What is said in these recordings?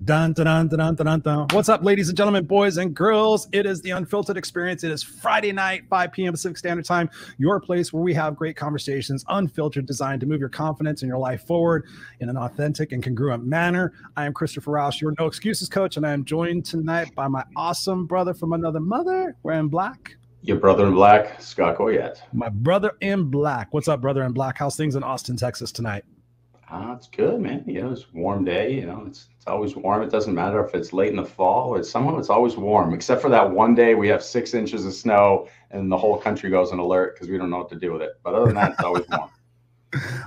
Dun, dun, dun, dun, dun, dun, dun. What's up, ladies and gentlemen, boys and girls? It is the Unfiltered Experience. It is Friday night, 5 p.m. Pacific Standard Time, your place where we have great conversations, unfiltered, designed to move your confidence and your life forward in an authentic and congruent manner. I am Christopher Roush, your No Excuses coach, and I am joined tonight by my awesome brother from another mother, wearing black. Your brother in black, Scott Goyette. My brother in black. What's up, brother in black? How's things in Austin, Texas tonight? It's good, man. You know, it's a warm day. You know, it's always warm. It doesn't matter if it's late in the fall or somehow it's always warm, except for that one day we have 6 inches of snow and the whole country goes on alert because we don't know what to do with it. But other than that, it's always warm.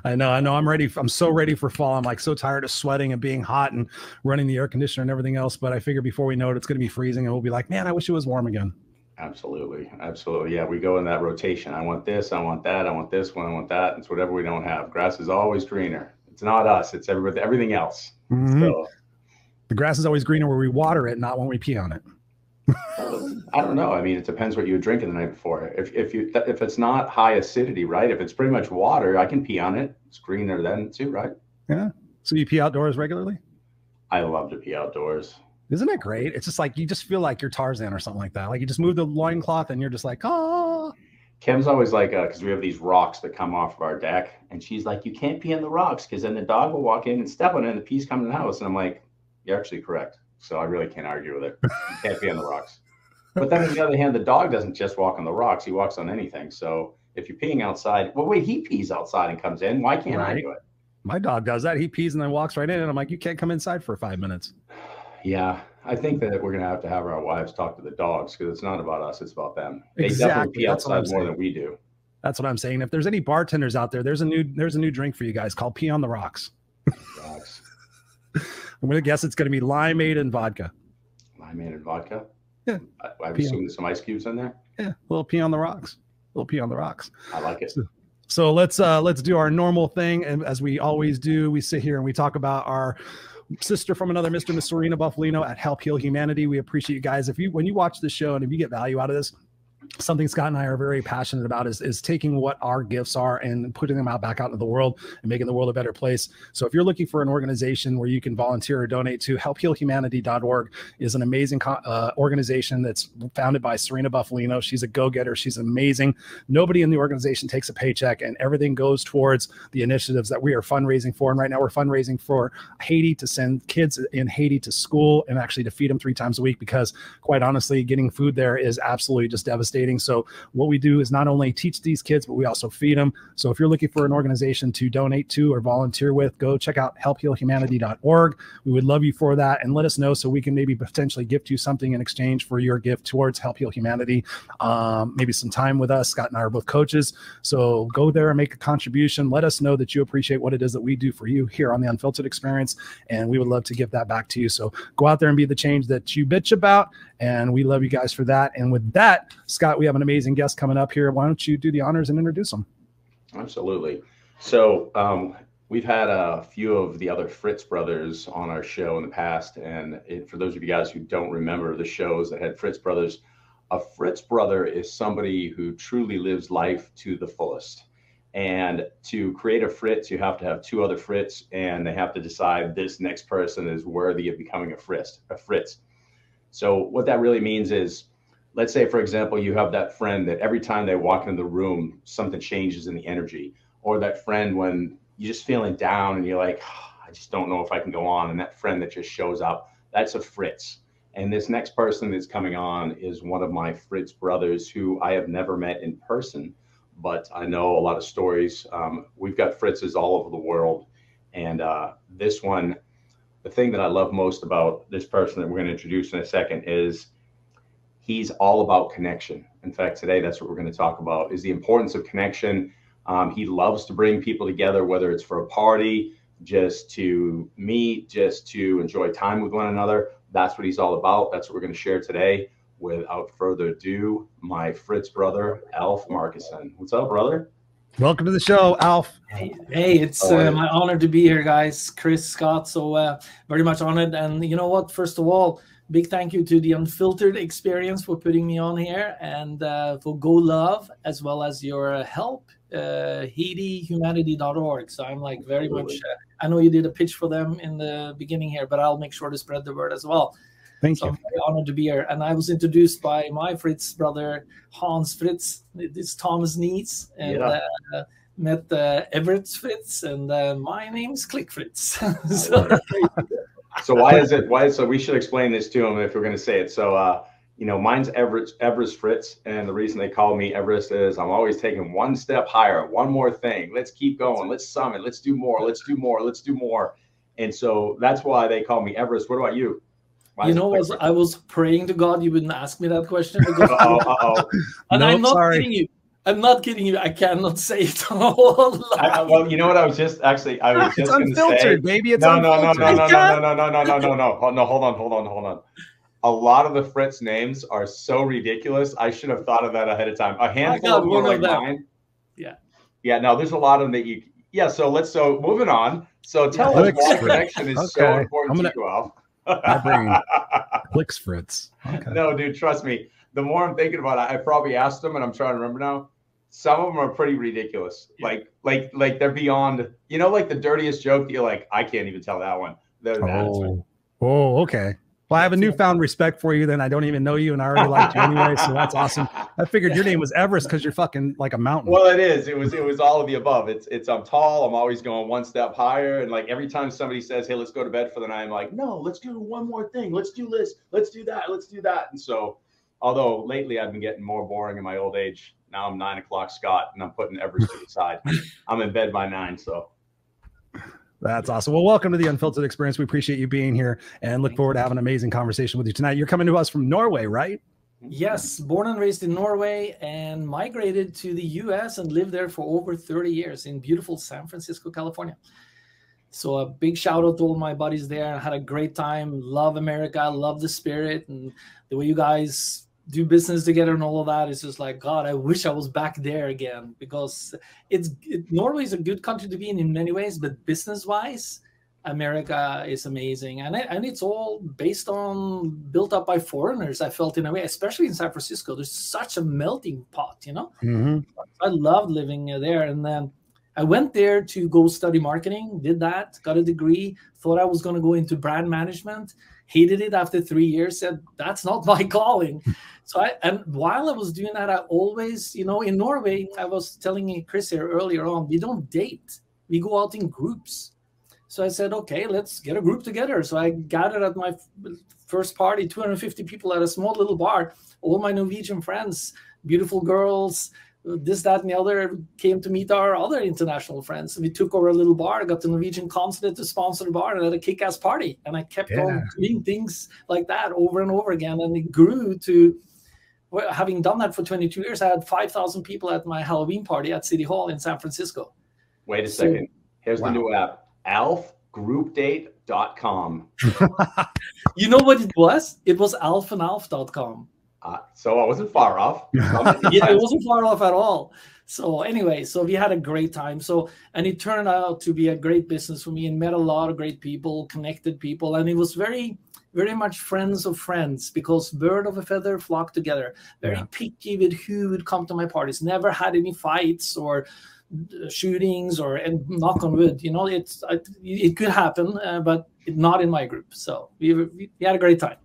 I know. I'm ready. I'm so ready for fall. I'm like so tired of sweating and being hot and running the air conditioner and everything else. But I figure before we know it, it's going to be freezing and we'll be like, man, I wish it was warm again. Absolutely. Absolutely. Yeah, we go in that rotation. I want this, I want that, I want this one, I want that. It's whatever we don't have. Grass is always greener. It's not us. It's everything else. Mm-hmm. So, the grass is always greener where we water it, not when we pee on it. I don't know. I mean, it depends what you were drinking the night before. If it's not high acidity, right? If it's pretty much water, I can pee on it. It's greener then too, right? Yeah. So you pee outdoors regularly? I love to pee outdoors. Isn't it great? It's just like you just feel like you're Tarzan or something like that. Like you just move the loincloth and you're just like, oh. Kim's always like, because we have these rocks that come off of our deck, and she's like, you can't pee on the rocks because then the dog will walk in and step on it and the pee's coming in the house. And I'm like, you're actually correct. So I really can't argue with it. You can't pee on the rocks. But then on the other hand, the dog doesn't just walk on the rocks. He walks on anything. So if you're peeing outside, well, wait, he pees outside and comes in. Why can't I do it? My dog does that. He pees and then walks right in. And I'm like, you can't come inside for 5 minutes. Yeah, I think that we're going to have our wives talk to the dogs because it's not about us. It's about them. They Exactly. definitely pee outside more than we do. That's what I'm saying. If there's any bartenders out there, there's a new drink for you guys called Pee on the Rocks. Rocks. I'm going to guess it's going to be limeade and vodka. Limeade and vodka? Yeah. I assume there's some ice cubes in there? Yeah, a little pee on the rocks. A little pee on the rocks. I like it. So let's do our normal thing. And as we always do, we sit here and we talk about our sister from another, Mr. and Miss Serena Buffalino at Help Heal Humanity. We appreciate you guys. When you watch this show and if you get value out of this, something Scott and I are very passionate about is taking what our gifts are and putting them back out into the world and making the world a better place. So if you're looking for an organization where you can volunteer or donate to, helphealhumanity.org is an amazing organization that's founded by Serena Buffalino. She's a go-getter. She's amazing. Nobody in the organization takes a paycheck and everything goes towards the initiatives that we are fundraising for. And right now we're fundraising for Haiti to send kids in Haiti to school and actually to feed them 3 times a week because quite honestly, getting food there is absolutely just devastating. So what we do is not only teach these kids, but we also feed them. So if you're looking for an organization to donate to or volunteer with, go check out helphealhumanity.org. We would love you for that and let us know so we can maybe potentially gift you something in exchange for your gift towards Help Heal Humanity. Maybe some time with us. Scott and I are both coaches. So go there and make a contribution. Let us know that you appreciate what it is that we do for you here on the Unfiltered Experience. And we would love to give that back to you. So go out there and be the change that you bitch about. And we love you guys for that. And with that, Scott, we have an amazing guest coming up here. Why don't you do the honors and introduce them? Absolutely. So we've had a few of the other Fritz brothers on our show in the past. And for those of you guys who don't remember the shows that had Fritz brothers, a Fritz brother is somebody who truly lives life to the fullest. And to create a Fritz, you have to have 2 other Fritz, and they have to decide this next person is worthy of becoming a Fritz. So what that really means is, let's say, for example, you have that friend that every time they walk into the room, something changes in the energy, or that friend when you're just feeling down and you're like, I just don't know if I can go on. And that friend that just shows up, that's a Fritz. And this next person that's coming on is one of my Fritz brothers who I have never met in person, but I know a lot of stories. We've got Fritzes all over the world. And this one, the thing that I love most about this person that we're going to introduce in a second is he's all about connection. In fact, today, that's what we're going to talk about is the importance of connection. He loves to bring people together, whether it's for a party, just to meet, just to enjoy time with one another. That's what he's all about. That's what we're going to share today. Without further ado, my Fritz brother, Alf Marcussen. What's up, brother? Welcome to the show, Alf. Hey, it's my honor to be here, guys. Chris, Scott, so very much honored. And you know what? First of all, big thank you to the Unfiltered Experience for putting me on here and for Go Love, as well as your help HaitiHumanity.org. So I'm like very much, I know you did a pitch for them in the beginning here, but I'll make sure to spread the word as well. Thank you. I'm very honored to be here. And I was introduced by my Fritz brother, Hans Fritz. It's Thomas Neitz. And met Everett Fritz. And my name's Click Fritz. So so we should explain this to him if we're going to say it. So, you know, mine's Everest Fritz. And the reason they call me Everest is I'm always taking one step higher, one more thing. Let's keep going. Let's summit. Let's do more. Let's do more. Let's do more. And so that's why they call me Everest. What about you? You know, I was praying to God you wouldn't ask me that question. Because and I'm not kidding you. I'm not kidding you. I cannot say it all. Well, you know what? I was just going to say. It's unfiltered, baby. It's unfiltered. No. Hold on. A lot of the Fritz names are so ridiculous. I should have thought of that ahead of time. A handful of them are like mine. Yeah. No, there's a lot of them that you. Yeah. So moving on. So tell us why connection is so important to you, Alf. My brain clicks Fritz. Okay. No, dude, trust me. The more I'm thinking about it, I probably asked them, and I'm trying to remember now. Some of them are pretty ridiculous. Yeah. Like they're beyond. You know, like the dirtiest joke that you're like, I can't even tell that one. Okay. Well, I have a newfound respect for you. Then I don't even know you, and I already liked you anyway. So that's awesome. I figured your name was Everest because you're fucking like a mountain. Well, it is. It was all of the above. I'm tall. I'm always going one step higher. And like every time somebody says, "Hey, let's go to bed for the night," I'm like, "No, let's do one more thing. Let's do this. Let's do that. Let's do that." And so, although lately I've been getting more boring in my old age. Now I'm 9 o'clock Scott, and I'm putting Everest to the side. I'm in bed by 9. So. That's awesome. Well, welcome to the Unfiltered Experience. We appreciate you being here and look forward to having an amazing conversation with you tonight. You're coming to us from Norway, right? Yes, born and raised in Norway and migrated to the US and lived there for over 30 years in beautiful San Francisco, California. So a big shout out to all my buddies there. I had a great time. Love America. Love the spirit and the way you guys do business together and all of that. It's just like, God, I wish I was back there again, because Norway is a good country to be in many ways, but business wise, America is amazing. And it's all built up by foreigners, I felt, in a way, especially in San Francisco. There's such a melting pot, you know. I loved living there. And then I went there to go study marketing, did that, got a degree, thought I was going to go into brand management. Hated it after 3 years, said that's not my calling. And while I was doing that, I always, you know, in Norway, I was telling Chris here earlier on, we don't date, we go out in groups. So I said, okay, let's get a group together. So I gathered at my first party, 250 people at a small little bar, all my Norwegian friends, beautiful girls, this, that, and the other, came to meet our other international friends. We took over a little bar, got the Norwegian consulate to sponsor the bar, and had a kick-ass party. And I kept on doing things like that over and over again. And it grew to, having done that for 22 years, I had 5,000 people at my Halloween party at City Hall in San Francisco. Wait a second. Here's the new app, alfgroupdate.com. You know what it was? It was alfanalf.com. So I wasn't far off. Yeah, it wasn't far off at all. So anyway, so we had a great time. And it turned out to be a great business for me, and met a lot of great people, connected people. And it was very, very much friends of friends, because bird of a feather flock together. Very picky with who would come to my parties. Never had any fights or shootings, and knock on wood, you know, it could happen, but not in my group. So we had a great time.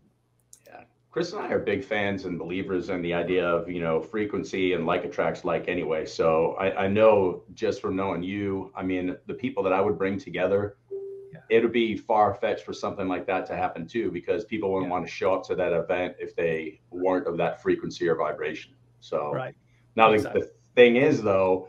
Chris and I are big fans and believers in the idea of, you know, frequency and like attracts like anyway. So I know just from knowing you, I mean, the people that I would bring together, it would be far-fetched for something like that to happen too, because people wouldn't want to show up to that event if they weren't of that frequency or vibration. So now the thing is, though,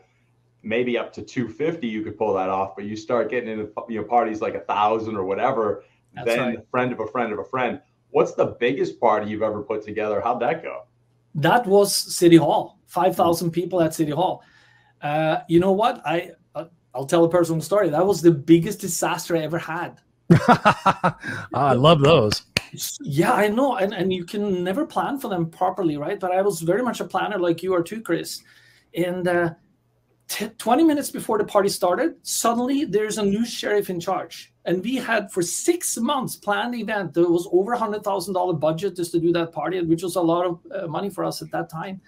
maybe up to 250 you could pull that off, but you start getting into, you know, parties like 1,000 or whatever, then friend of a friend of a friend. What's the biggest party you've ever put together? How'd that go? That was City Hall, 5,000 people at City Hall. You know what? I'll tell a personal story. That was the biggest disaster I ever had. I love those. Yeah, I know. And you can never plan for them properly, right? But I was very much a planner like you are too, Chris. And 20 minutes before the party started, suddenly there's a new sheriff in charge. And we had for 6 months planned the event. There was over $100,000 budget just to do that party, which was a lot of money for us at that time.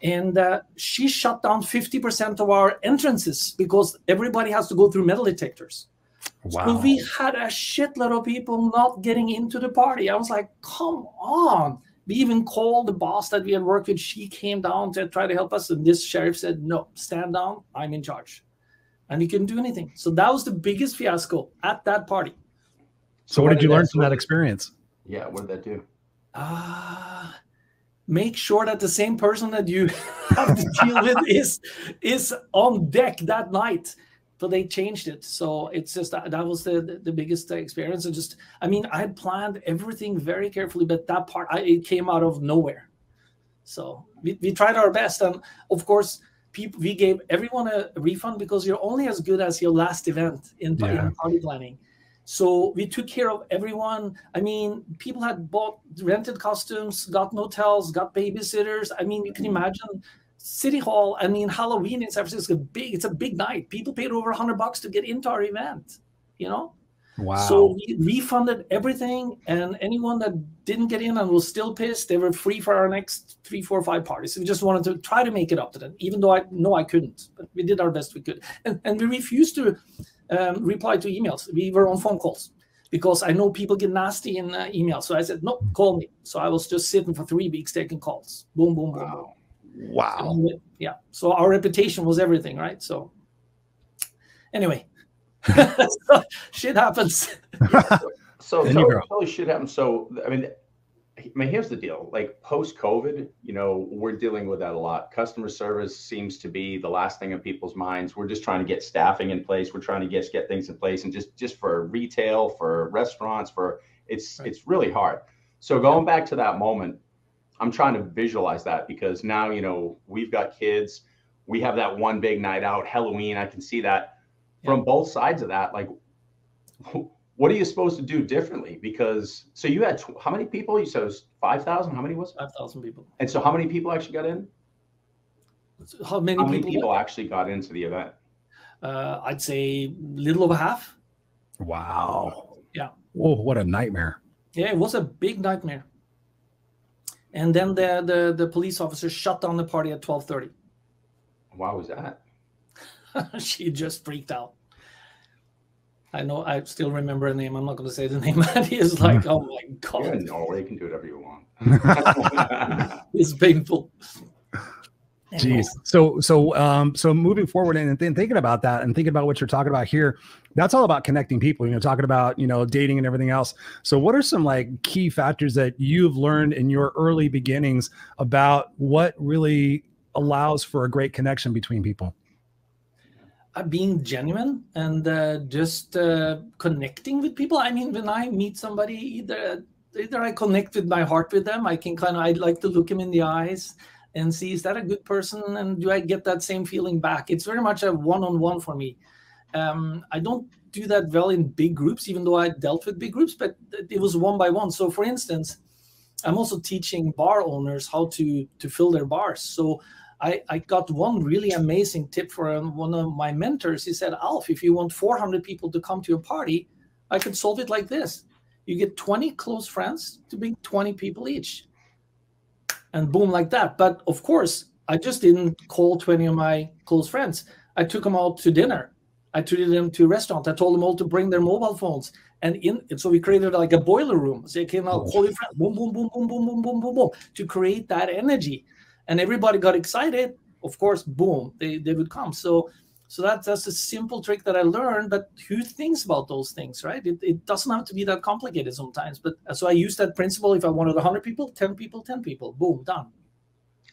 And she shut down 50% of our entrances because everybody has to go through metal detectors. Wow. So we had a shitload of people not getting into the party. I was like, come on. We even called the boss that we had worked with. She came down to try to help us. And this sheriff said, no, stand down. I'm in charge. And he couldn't do anything. So that was the biggest fiasco at that party. So what did you learn from that experience? Yeah, what did that do? Make sure that the same person that you have to deal with is on deck that night. So they changed it. So it's just that was the biggest experience. And just, I mean, I had planned everything very carefully, but that part, it came out of nowhere. So we tried our best. And of course, we gave everyone a refund because you're only as good as your last event in party planning. So we took care of everyone. I mean, people had bought rented costumes, got hotels, got babysitters. I mean, you can imagine City Hall. I mean, Halloween in San Francisco, it's a big night. People paid over $100 to get into our event, you know? Wow. So we refunded everything, and anyone that didn't get in and was still pissed, they were free for our next 3, 4, 5 parties. So we just wanted to try to make it up to them, even though I know I couldn't, but we did our best we could. And we refused to reply to emails. We were on phone calls because I know people get nasty in emails. So I said, no, call me. So I was just sitting for 3 weeks taking calls. Boom, boom, boom, boom. Wow. Yeah. So our reputation was everything, right? So anyway, so shit happens. So totally shit happens. So I mean, here's the deal. Like post-COVID, you know, we're dealing with that a lot. Customer service seems to be the last thing in people's minds. We're just trying to get staffing in place. We're trying to get things in place, and just for retail, for restaurants, it's really hard. So going back to that moment, I'm trying to visualize that because now, you know, we've got kids. We have that one big night out, Halloween. I can see that from both sides of that. Like, what are you supposed to do differently? Because so you had how many people? You said it was 5,000. How many was it? 5,000 people. And so how many people actually got in? How many people actually got into the event? I'd say little over half. Wow. Yeah. Oh, what a nightmare. Yeah, it was a big nightmare. And then the police officer shut down the party at 12:30. Why was that? She just freaked out. I know, I still remember her name. I'm not going to say the name, but he is like, oh my God. You're in Norway, you can do whatever you want. It's painful. Jeez. So moving forward and then thinking about that and thinking about what you're talking about here, that's all about connecting people, you know, talking about, you know, dating and everything else. So what are some like key factors that you've learned in your early beginnings about what really allows for a great connection between people? Being genuine and just connecting with people. I mean, when I meet somebody, either I connect with my heart with them. I like to look them in the eyes and see, is that a good person? And do I get that same feeling back? It's very much a one-on-one for me. I don't do that well in big groups, even though I dealt with big groups, but it was one by one. So for instance, I'm also teaching bar owners how to fill their bars. So I got one really amazing tip from one of my mentors. He said, Alf, if you want 400 people to come to your party, I could solve it like this. You get 20 close friends to bring 20 people each. And boom, like that. But of course, I just didn't call 20 of my close friends. I took them out to dinner. I treated them to a restaurant. I told them all to bring their mobile phones. And so we created like a boiler room. So they came out, call your friends, boom, boom, boom, boom, boom, boom, boom, boom, boom, to create that energy. And everybody got excited. Of course, boom, they would come. So that's a simple trick that I learned. But who thinks about those things, right? It doesn't have to be that complicated sometimes. But so I use that principle. If I wanted 100 people, 10 people, 10 people, boom, done.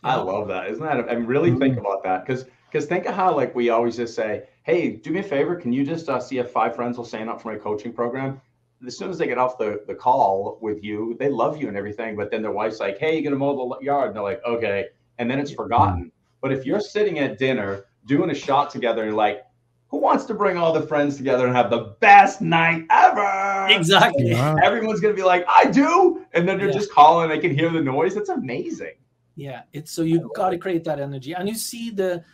I love that. Isn't that? I really think about that because think of how like we always just say, hey, do me a favor. Can you just see if 5 friends will sign up for my coaching program? As soon as they get off the call with you, they love you and everything. But then their wife's like, hey, you're going to mow the yard. And they're like, okay. And then it's forgotten. But if you're sitting at dinner doing a shot together and like, who wants to bring all the friends together and have the best night ever? Exactly. Yeah. Everyone's going to be like, I do. And then they're just calling. They can hear the noise. It's amazing. Yeah. So you've got to create that energy. And you see the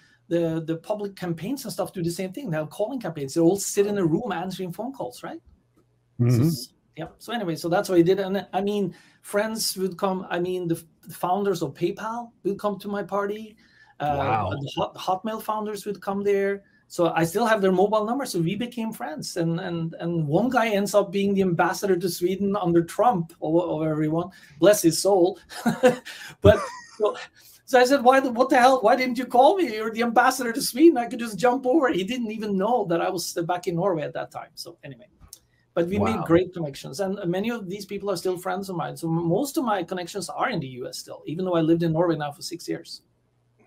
public campaigns and stuff do the same thing. They're calling campaigns. They all sit in a room answering phone calls, right? Mm-hmm. Yeah. So anyway, so that's what I did. And I mean, friends would come. I mean, the founders of PayPal would come to my party. Wow. The Hotmail founders would come there. So I still have their mobile number. So we became friends. And one guy ends up being the ambassador to Sweden under Trump or everyone. Bless his soul. But so I said, what the hell? Why didn't you call me? You're the ambassador to Sweden. I could just jump over. He didn't even know that I was back in Norway at that time. So anyway. But we made great connections, and many of these people are still friends of mine. So most of my connections are in the U.S. still, even though I lived in Norway now for 6 years.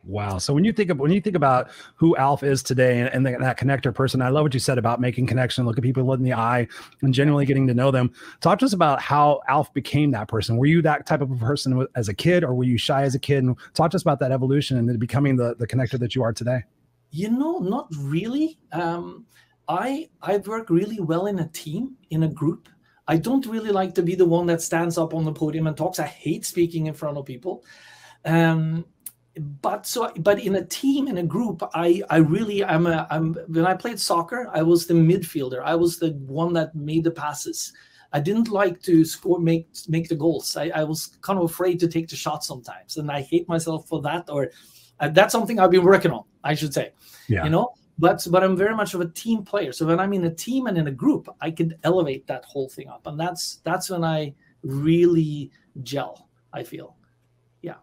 Wow. So when you think about who Alf is today and that connector person, I love what you said about making connection, look at people in the eye and genuinely getting to know them. Talk to us about how Alf became that person. Were you that type of a person as a kid, or were you shy as a kid? And talk to us about that evolution and then becoming the connector that you are today. You know, not really. I work really well in a team, in a group. I don't really like to be the one that stands up on the podium and talks. I hate speaking in front of people. But in a team, in a group, I really am. When I played soccer, I was the midfielder. I was the one that made the passes. I didn't like to make the goals. I was kind of afraid to take the shot sometimes, and I hate myself for that. Or that's something I've been working on, I should say. Yeah. You know. But I'm very much of a team player. So when I'm in a team and in a group, I can elevate that whole thing up. And that's when I really gel, I feel. Yeah.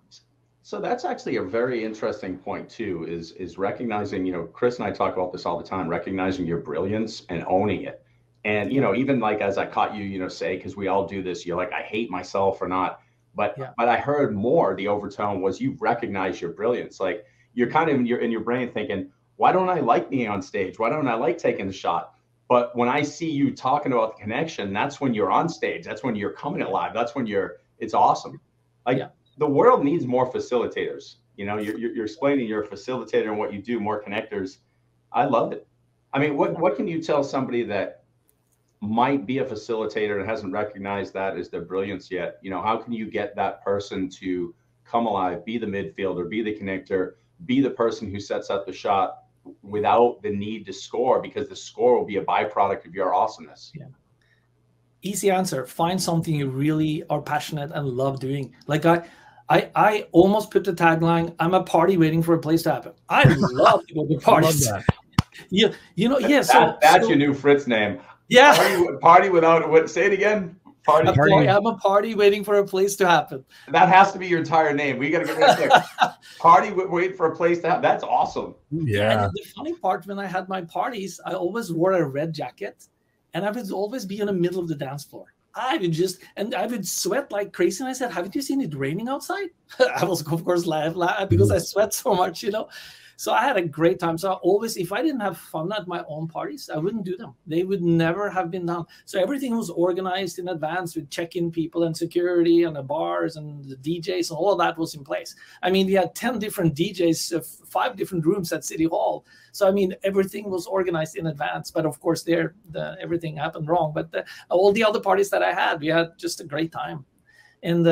So that's actually a very interesting point too, is recognizing, you know, Chris and I talk about this all the time, recognizing your brilliance and owning it. And, you know, even like as I caught you, you know, say, because we all do this, you're like, I hate myself or not. But I heard more, the overtone was you recognize your brilliance. Like you're kind of in your brain thinking, why don't I like being on stage? Why don't I like taking the shot? But when I see you talking about the connection, that's when you're on stage. That's when you're coming alive. That's when it's awesome. Like the world needs more facilitators. You know, you're explaining you're a facilitator and what you do, more connectors. I love it. I mean, what can you tell somebody that might be a facilitator and hasn't recognized that as their brilliance yet? You know, how can you get that person to come alive, be the midfielder, be the connector, be the person who sets up the shot without the need to score, because the score will be a byproduct of your awesomeness? Yeah. Easy answer. Find something you really are passionate and love doing. Like I almost put the tagline, I'm a party waiting for a place to happen. I love to go to parties. I love that. You know, yeah. That's your new Fritz name. Yeah. Party without what? Say it again. Party. I'm a party waiting for a place to happen. That has to be your entire name. We got to get rid of it. Party wait for a place to happen. That's awesome. Yeah. And the funny part, when I had my parties, I always wore a red jacket, and I would always be in the middle of the dance floor. I would sweat like crazy. And I said, haven't you seen it raining outside? I was, of course, laugh because I sweat so much, you know. So I had a great time. So I always, if I didn't have fun at my own parties, I wouldn't do them. They would never have been done. So everything was organized in advance with check-in people and security and the bars and the DJs, and all of that was in place. I mean, we had 10 different DJs, 5 different rooms at City Hall. So, I mean, everything was organized in advance. But of course, everything happened wrong. But all the other parties that I had, we had just a great time. And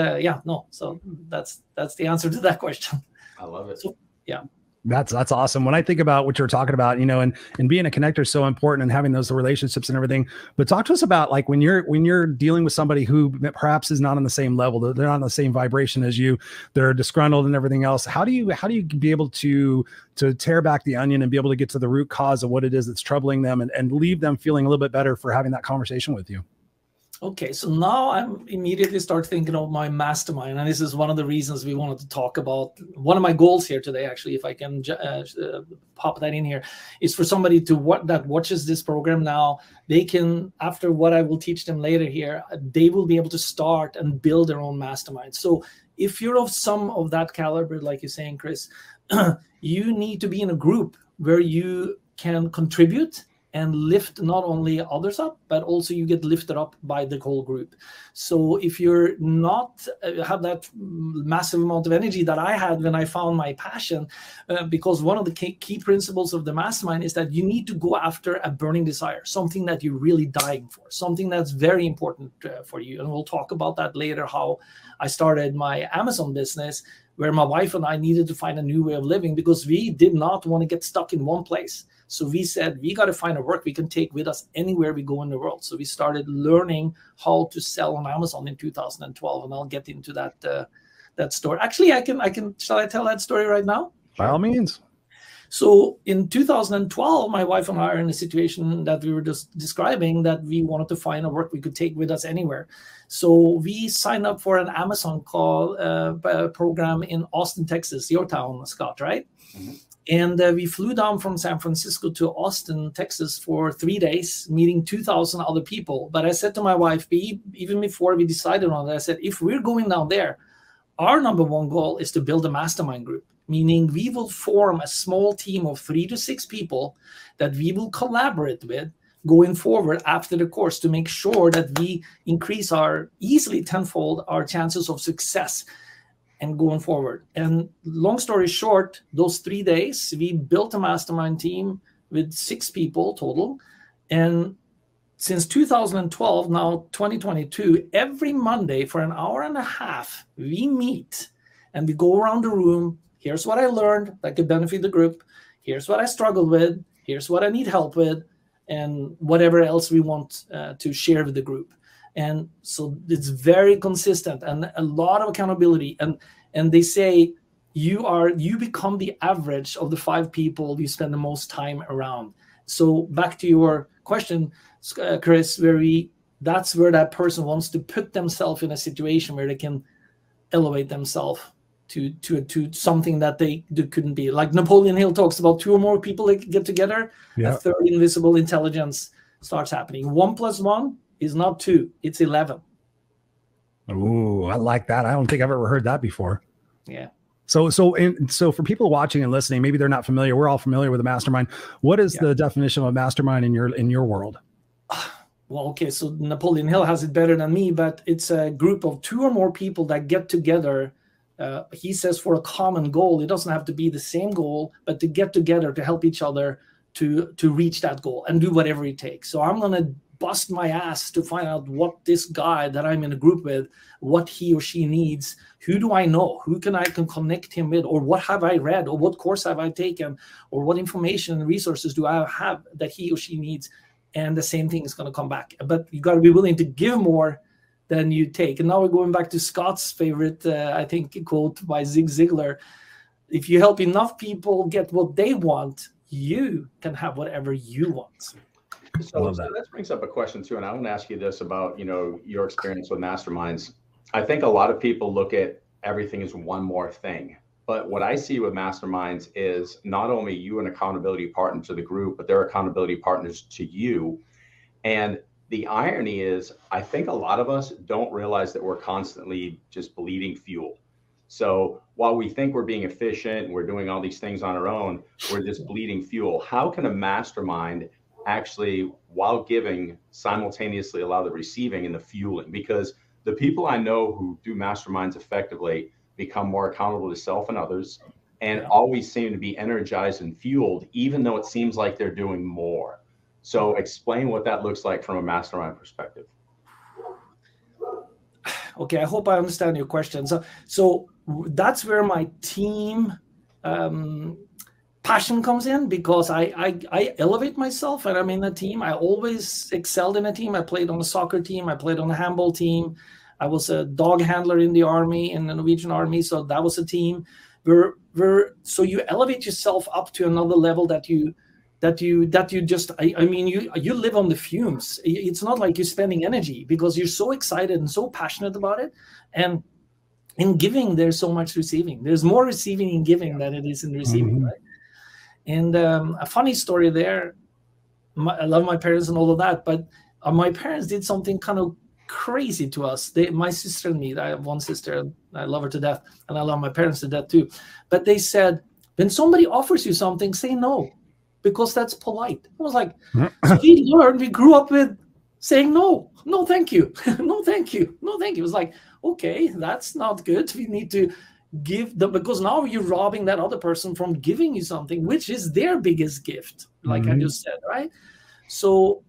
so that's the answer to that question. I love it. So, yeah. That's awesome. When I think about what you're talking about, you know, and being a connector is so important, and having those relationships and everything. But talk to us about, like, when you're dealing with somebody who perhaps is not on the same level, they're not on the same vibration as you, they're disgruntled and everything else. How do you be able to tear back the onion and be able to get to the root cause of what it is that's troubling them, and leave them feeling a little bit better for having that conversation with you? Okay, so now I'm immediately start thinking of my mastermind, and this is one of the reasons we wanted to talk about. One of my goals here today, actually, if I can pop that in here, is for somebody that watches this program now. They can, after what I will teach them later here, they will be able to start and build their own mastermind. So if you're of some of that caliber, like you're saying, Chris, you need to be in a group where you can contribute and lift not only others up, but also you get lifted up by the whole group. So if you're not have that massive amount of energy that I had when I found my passion, because one of the key principles of the mastermind is that you need to go after a burning desire, something that you're really dying for, something that's very important for you. And we'll talk about that later, how I started my Amazon business where my wife and I needed to find a new way of living because we did not want to get stuck in one place. So we said, we got to find a work we can take with us anywhere we go in the world. So we started learning how to sell on Amazon in 2012, and I'll get into that story. Actually, shall I tell that story right now? By all means. So in 2012, my wife and I are in a situation that we were just describing, that we wanted to find a work we could take with us anywhere. So we signed up for an Amazon program in Austin, Texas, your town, Scott, right? Mm-hmm. And we flew down from San Francisco to Austin, Texas for 3 days, meeting 2,000 other people. But I said to my wife, even before we decided on it, I said, if we're going down there, our number one goal is to build a mastermind group, meaning we will form a small team of 3 to 6 people that we will collaborate with going forward after the course to make sure that we increase easily tenfold our chances of success and going forward. And long story short, those 3 days, we built a mastermind team with 6 people total. And since 2012, now 2022, every Monday for an hour and a half, we meet and we go around the room. Here's what I learned that could benefit the group. Here's what I struggled with. Here's what I need help with, and whatever else we want to share with the group. And so it's very consistent and a lot of accountability. And they say you become the average of the 5 people you spend the most time around. So back to your question, Chris, that's where that person wants to put themselves in a situation where they can elevate themselves to something that they couldn't be. Like Napoleon Hill talks about, 2 or more people that get together, a third invisible intelligence starts happening. 1 + 1 is not 2, it's 11. Ooh, I like that. I don't think I've ever heard that before. Yeah. So for people watching and listening, maybe they're not familiar. We're all familiar with a mastermind. What is the definition of a mastermind in your world? Well, okay, so Napoleon Hill has it better than me, but it's a group of 2 or more people that get together. He says for a common goal. It doesn't have to be the same goal, but to get together to help each other to reach that goal and do whatever it takes. So I'm going to bust my ass to find out what this guy that I'm in a group with, what he or she needs. Who do I know? Who can I connect him with? Or what have I read? Or what course have I taken? Or what information and resources do I have that he or she needs? And the same thing is going to come back. But you got to be willing to give more than you take. And now we're going back to Scott's favorite, I think, quote by Zig Ziglar. If you help enough people get what they want, you can have whatever you want. So that brings up a question too, and I want to ask you this about your experience with masterminds. I think a lot of people look at everything as one more thing, but what I see with masterminds is not only you an accountability partner to the group, but they're accountability partners to you. And the irony is, I think a lot of us don't realize that we're constantly just bleeding fuel. So while we think we're being efficient and we're doing all these things on our own, we're just bleeding fuel. How can a mastermind actually, while giving, simultaneously allow the receiving and the fueling? Because the people I know who do masterminds effectively become more accountable to self and others, and always seem to be energized and fueled, even though it seems like they're doing more. So explain what that looks like from a mastermind perspective. Okay, I hope I understand your question. So that's where my team passion comes in, because I elevate myself and I'm in a team. I always excelled in a team. I played on a soccer team. I played on a handball team. I was a dog handler in the army, in the Norwegian army. So that was a team. So you elevate yourself up to another level that you just, I mean, you live on the fumes. It's not like you're spending energy, because you're so excited and so passionate about it. And in giving, there's so much receiving. There's more receiving in giving than it is in receiving, right? And a funny story there, I love my parents and all of that, but my parents did something kind of crazy to us. My sister and me, I have one sister, and I love her to death, and I love my parents to death too. But they said, when somebody offers you something, say no, because that's polite. I was like, so we grew up with saying no, no, thank you, no, thank you, no, thank you. It was like, okay, that's not good. We need to give them, because now you're robbing that other person from giving you something, which is their biggest gift, like I just said, right? So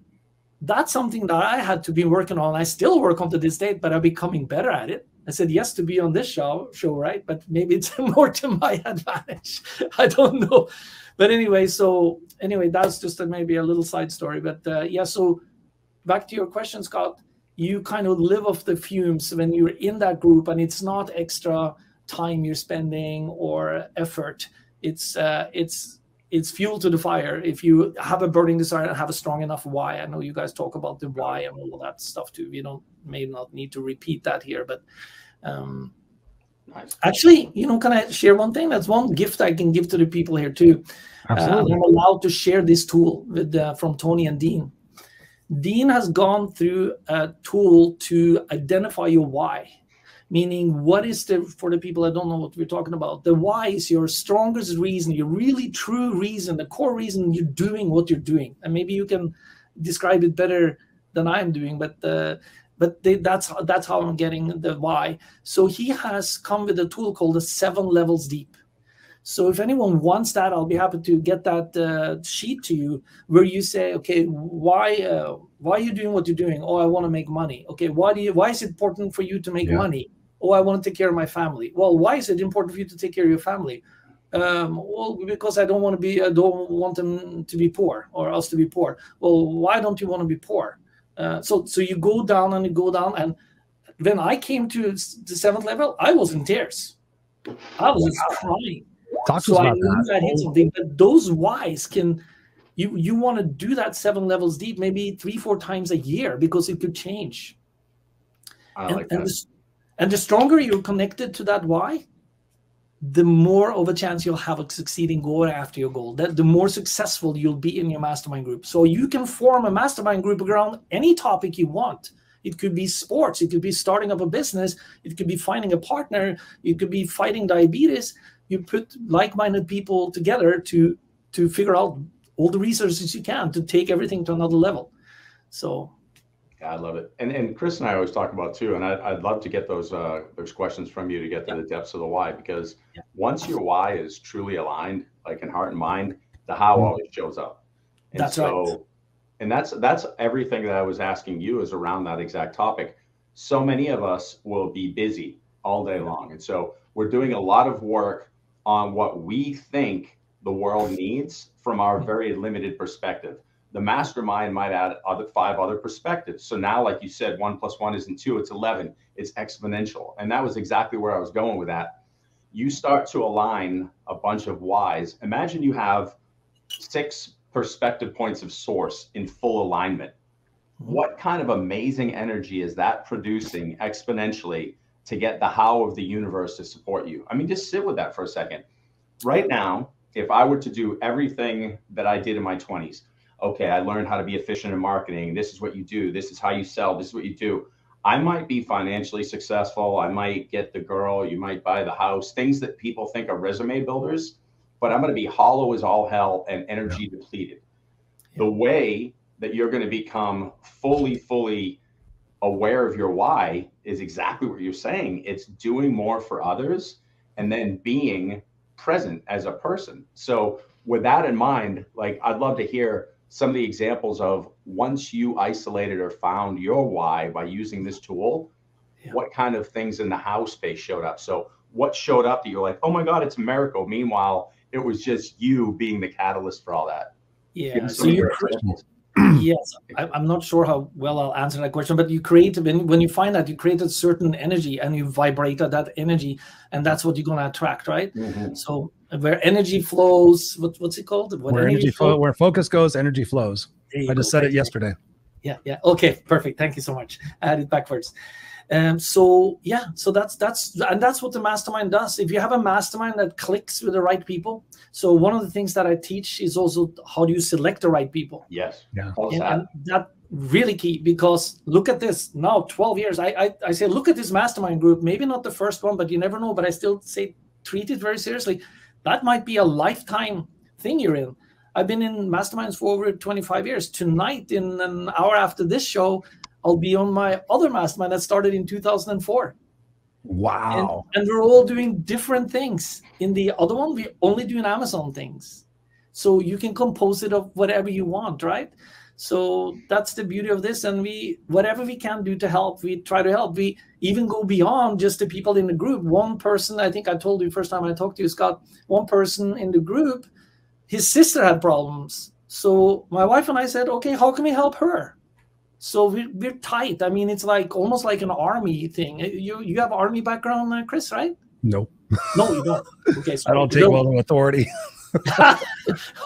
that's something that I had to be working on. I still work on to this day, but I'm becoming better at it. I said yes to be on this show, right? But maybe it's more to my advantage. I don't know. But anyway, that's just maybe a little side story. But yeah, so back to your question, Scott, you kind of live off the fumes when you're in that group, and it's not extra time you're spending or effort. It's fuel to the fire. If you have a burning desire and have a strong enough why. I know you guys talk about the why and all that stuff too. We may not need to repeat that here, but nice. Actually, can I share one thing? That's one gift I can give to the people here too. Absolutely. I'm allowed to share this tool with from Tony and Dean. Dean has gone through a tool to identify your why. Meaning, what is for the people that don't know what we're talking about, the why is your strongest reason, your really true reason, the core reason you're doing what you're doing. And maybe you can describe it better than I'm doing, but that's how I'm getting the why. So he has come with a tool called the 7 levels deep. So if anyone wants that, I'll be happy to get that sheet to you, where you say, okay, why are you doing what you're doing? Oh, I want to make money. Okay, why is it important for you to make money? Oh, I want to take care of my family. Well, why is it important for you to take care of your family? Well, because I don't want them to be poor, or us to be poor. Well, why don't you want to be poor? So you go down and you go down, and when I came to the 7th level, I was in tears. I was just crying. Talk to us about that. I hit something, but those whys can. You want to do that 7 levels deep, maybe 3-4 times a year, because it could change. I like that. And the stronger you're connected to that why, the more of a chance you'll have of succeeding going after your goal. The more successful you'll be in your mastermind group. So you can form a mastermind group around any topic you want. It could be sports. It could be starting up a business. It could be finding a partner. It could be fighting diabetes. You put like-minded people together to figure out all the resources you can to take everything to another level. So. Yeah, I love it. And Chris and I always talk about too, and I'd love to get those questions from you to get to the depths of the why, because once your why is truly aligned, like in heart and mind, the how always shows up. And that's right. And that's everything that I was asking you is around that exact topic. So many of us will be busy all day long. And so we're doing a lot of work on what we think the world needs from our very limited perspective. The mastermind might add 5 other perspectives. So now, like you said, 1 + 1 isn't 2, it's 11. It's exponential. And that was exactly where I was going with that. You start to align a bunch of whys. Imagine you have 6 perspective points of source in full alignment. What kind of amazing energy is that producing exponentially to get the how of the universe to support you? I mean, just sit with that for a second. Right now, if I were to do everything that I did in my 20s, okay, I learned how to be efficient in marketing. This is what you do. This is how you sell. This is what you do. I might be financially successful. I might get the girl. You might buy the house, things that people think are resume builders, but I'm going to be hollow as all hell and energy depleted. The way that you're going to become fully aware of your why is exactly what you're saying. It's doing more for others and then being present as a person. So with that in mind, like, I'd love to hear some of the examples of once you isolated or found your why by using this tool, what kind of things in the how space showed up. So what showed up that you're like, oh my God, it's a miracle. Meanwhile, it was just you being the catalyst for all that. Yeah. So yes, I'm not sure how well I'll answer that question, but you create, when you find that, you create a certain energy and you vibrate at that energy, and that's what you're going to attract, right? So where energy flows, what's it called? Where focus goes, energy flows. I just said it yesterday. Yeah. Okay, perfect. Thank you so much. I had it backwards. So that's what the mastermind does. If you have a mastermind that clicks with the right people. So one of the things that I teach is also how do you select the right people? Yes. Yeah. And that really key, because look at this now, 12 years. I say, look at this mastermind group, maybe not the first one, but you never know, but I still say, treat it very seriously. That might be a lifetime thing you're in. I've been in masterminds for over 25 years. Tonight, in an hour after this show, I'll be on my other mastermind that started in 2004. Wow. And we're all doing different things. In the other one, we only do Amazon things. So you can compose it of whatever you want, right? So that's the beauty of this. And whatever we can do to help, we try to help. We even go beyond just the people in the group. One person, I think I told you first time I talked to you, Scott, one person in the group, his sister had problems. So my wife and I said, okay, how can we help her? So we're tight. I mean, it's like almost like an army thing. You have army background, Chris, right? No. No, you don't. Okay, I don't take well to authority.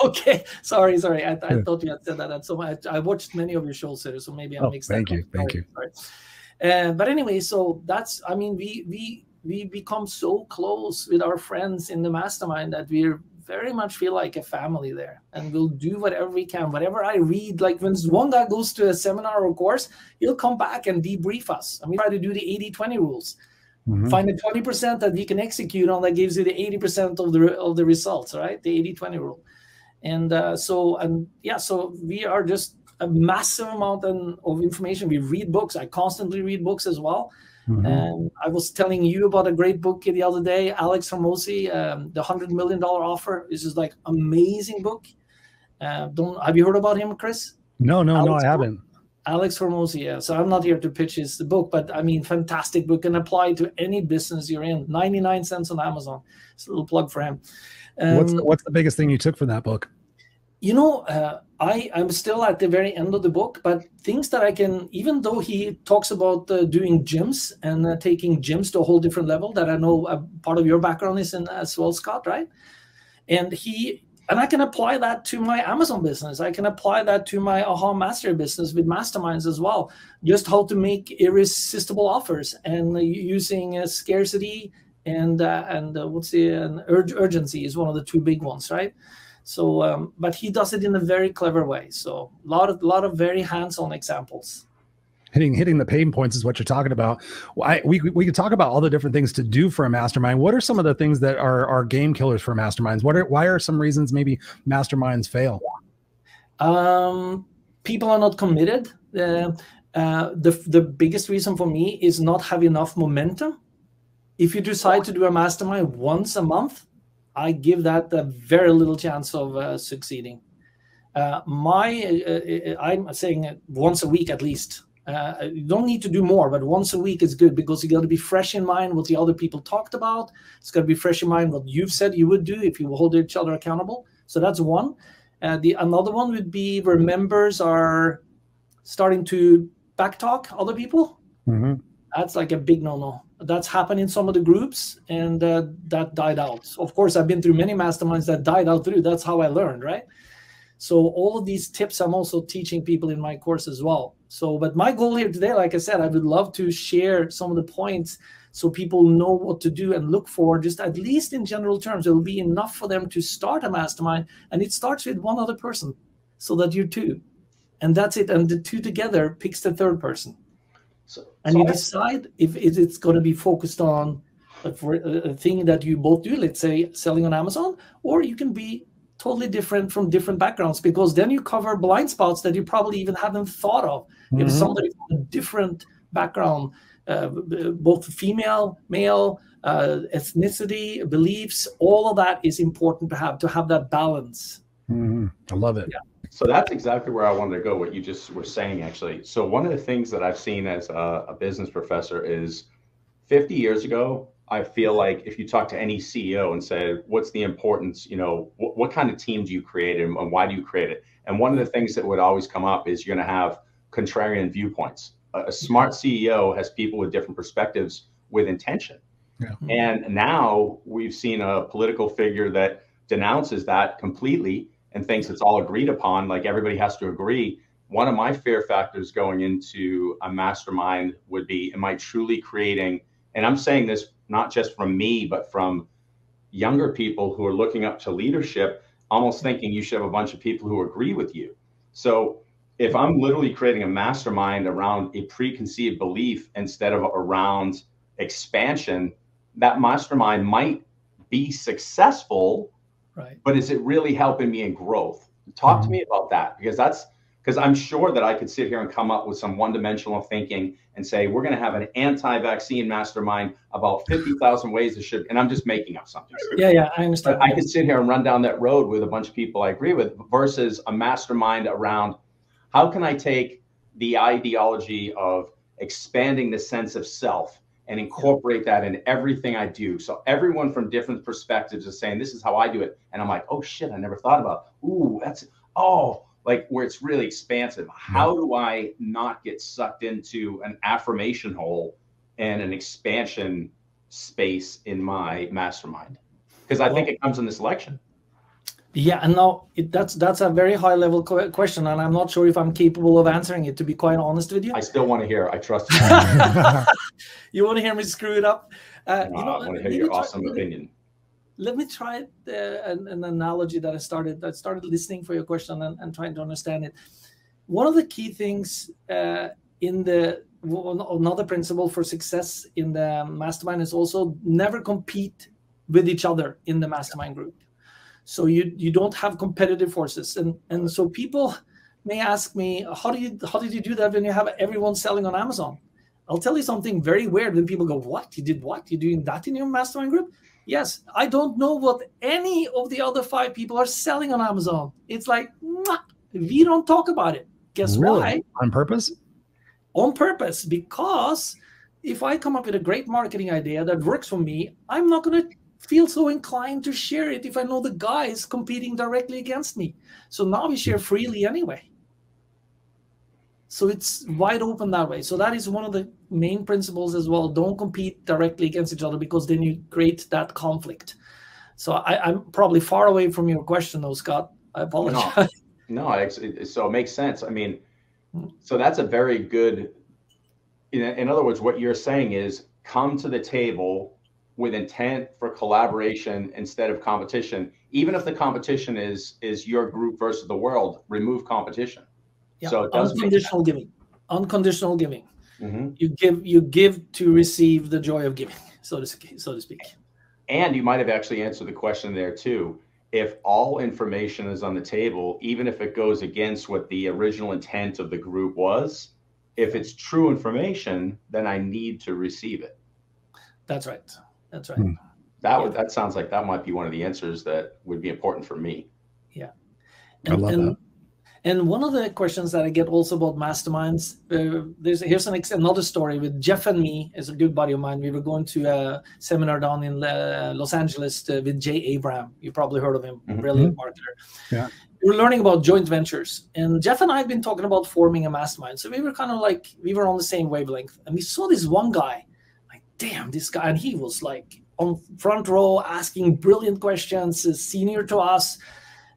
Okay, sorry. I thought you had said that. So I watched many of your shows there, so maybe I mixed that up. Thank you. Sorry. But anyway, so that's, I mean, we become so close with our friends in the mastermind that we're very much feel like a family there, and we'll do whatever we can. Whatever I read, like when one guy goes to a seminar or course, he'll come back and debrief us. And we try to do the 80-20 rules. Find the 20% that we can execute on that gives you the 80% of the results, right? The 80-20 rule. And so we are just a massive amount of information. We read books. I constantly read books as well. And I was telling you about a great book the other day, Alex Hormozi, the $100 Million Offer. This is like amazing book. Have you heard about him, Chris? No, I haven't. Alex Hormozi, yeah. So I'm not here to pitch his book, but I mean, fantastic book, and apply to any business you're in. 99 cents on Amazon. It's a little plug for him. What's the biggest thing you took from that book? You know, I'm still at the very end of the book, but things that I can, even though he talks about doing gyms and taking gyms to a whole different level, that I know part of your background is in as well, Scott, right? And I can apply that to my Amazon business. I can apply that to my AhaMastery business with masterminds as well. Just how to make irresistible offers and using scarcity and urgency is one of the two big ones, right? So, but he does it in a very clever way. So, a lot of very hands-on examples. Hitting the pain points is what you're talking about. We could talk about all the different things to do for a mastermind. What are some of the things that are game killers for masterminds? Why are some reasons maybe masterminds fail? People are not committed. The biggest reason for me is not have enough momentum. If you decide to do a mastermind once a month, I give that a very little chance of succeeding. I'm saying once a week at least. You don't need to do more, but once a week is good because you got to be fresh in mind what the other people talked about. It's got to be fresh in mind what you've said you would do if you hold each other accountable. So that's one. Another one would be where members are starting to backtalk other people. That's like a big no-no. That's happened in some of the groups, and that died out. Of course, I've been through many masterminds that died out through. That's how I learned, right? So all of these tips I'm also teaching people in my course as well. So, but my goal here today, like I said, I would love to share some of the points so people know what to do and look for, just at least in general terms. It will be enough for them to start a mastermind, and it starts with one other person so that you're two. And that's it. And the two together picks the third person. And you decide if it's going to be focused on a thing that you both do, let's say selling on Amazon, or you can be totally different from different backgrounds, because then you cover blind spots that you probably even haven't thought of. If somebody from a different background, both female, male, ethnicity, beliefs, all of that is important to have that balance. I love it. Yeah. So that's exactly where I wanted to go, what you just were saying, actually. So one of the things that I've seen as a business professor is 50 years ago, I feel like if you talk to any CEO and say, what's the importance, what kind of team do you create and why do you create it? And one of the things that would always come up is you're going to have contrarian viewpoints. A smart CEO has people with different perspectives with intention. Yeah. And now we've seen a political figure that denounces that completely and thinks it's all agreed upon, like everybody has to agree. One of my fear factors going into a mastermind would be, am I truly creating, and I'm saying this not just from me, but from younger people who are looking up to leadership, almost thinking you should have a bunch of people who agree with you. So if I'm literally creating a mastermind around a preconceived belief instead of around expansion, that mastermind might be successful, right? But is it really helping me in growth? Talk to me about that, because I'm sure that I could sit here and come up with some one-dimensional thinking and say, we're going to have an anti-vaccine mastermind about 50,000 ways it should, and I'm just making up something. Yeah, I understand. But I could sit here and run down that road with a bunch of people I agree with versus a mastermind around how can I take the ideology of expanding the sense of self and incorporate that in everything I do? So everyone from different perspectives is saying, this is how I do it. And I'm like, oh shit, I never thought about, ooh, that's, oh, like where it's really expansive. How do I not get sucked into an affirmation hole and an expansion space in my mastermind? Because I think it comes in the selection. Yeah, and now that's a very high level question, and I'm not sure if I'm capable of answering it, to be quite honest with you. I still want to hear. I trust you. You want to hear me screw it up? No, I want to hear your awesome opinion. Let me try an analogy that I started listening for your question and trying to understand it. One of the key things another principle for success in the mastermind is also never compete with each other in the mastermind group. So you don't have competitive forces, and so people may ask me, how did you do that when you have everyone selling on Amazon? I'll tell you something very weird when people go, what? You did what? You're doing that in your mastermind group? Yes, I don't know what any of the other 5 people are selling on Amazon. It's like, we don't talk about it. Guess why? On purpose? On purpose, because if I come up with a great marketing idea that works for me, I'm not going to feel so inclined to share it if I know the guy is competing directly against me. So now we share freely anyway. So it's wide open that way. So that is one of the main principles as well. Don't compete directly against each other, because then you create that conflict. So I'm probably far away from your question though, Scott. I apologize. No, so it makes sense. I mean, so that's a very good, in other words, what you're saying is come to the table with intent for collaboration instead of competition. Even if the competition is your group versus the world, remove competition. Yeah. So it does unconditional giving. Unconditional giving. You give to receive the joy of giving, so to speak. And you might have actually answered the question there too. If all information is on the table, even if it goes against what the original intent of the group was, if it's true information, then I need to receive it. That's right. That's right. That sounds like that might be one of the answers that would be important for me. Yeah. I love that. And one of the questions that I get also about masterminds, here's another story with Jeff and me, is a good buddy of mine. We were going to a seminar down in Los Angeles with Jay Abraham. You probably heard of him, brilliant marketer. Yeah. We were learning about joint ventures, and Jeff and I had been talking about forming a mastermind. So we were kind of like, we were on the same wavelength, and we saw this one guy, like, damn, this guy, and he was like on front row asking brilliant questions, senior to us.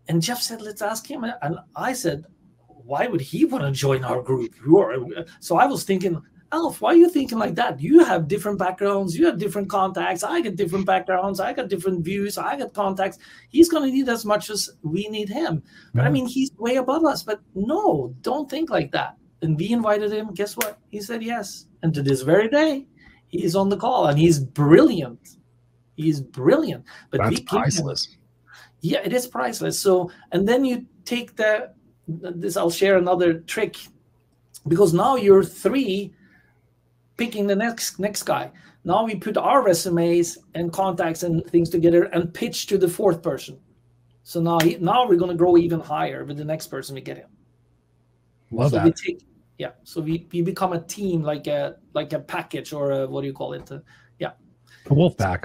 And Jeff said, let's ask him. And I said, why would he want to join our group? So I was thinking, Alf, why are you thinking like that? You have different backgrounds. You have different contacts. I get different backgrounds. I got different views. I got contacts. He's going to need as much as we need him. But I mean, he's way above us. But no, don't think like that. And we invited him. Guess what? He said yes. And to this very day, he's on the call. And he's brilliant. He's brilliant. But that's priceless. Yeah, it is priceless. So, and then you take this, I'll share another trick, because now you're 3 picking the next guy. Now we put our resumes and contacts and things together and pitch to the 4th person. So now we're going to grow even higher with the next person we get in. Love that. So we become a team, like a package, or what do you call it? A wolf pack.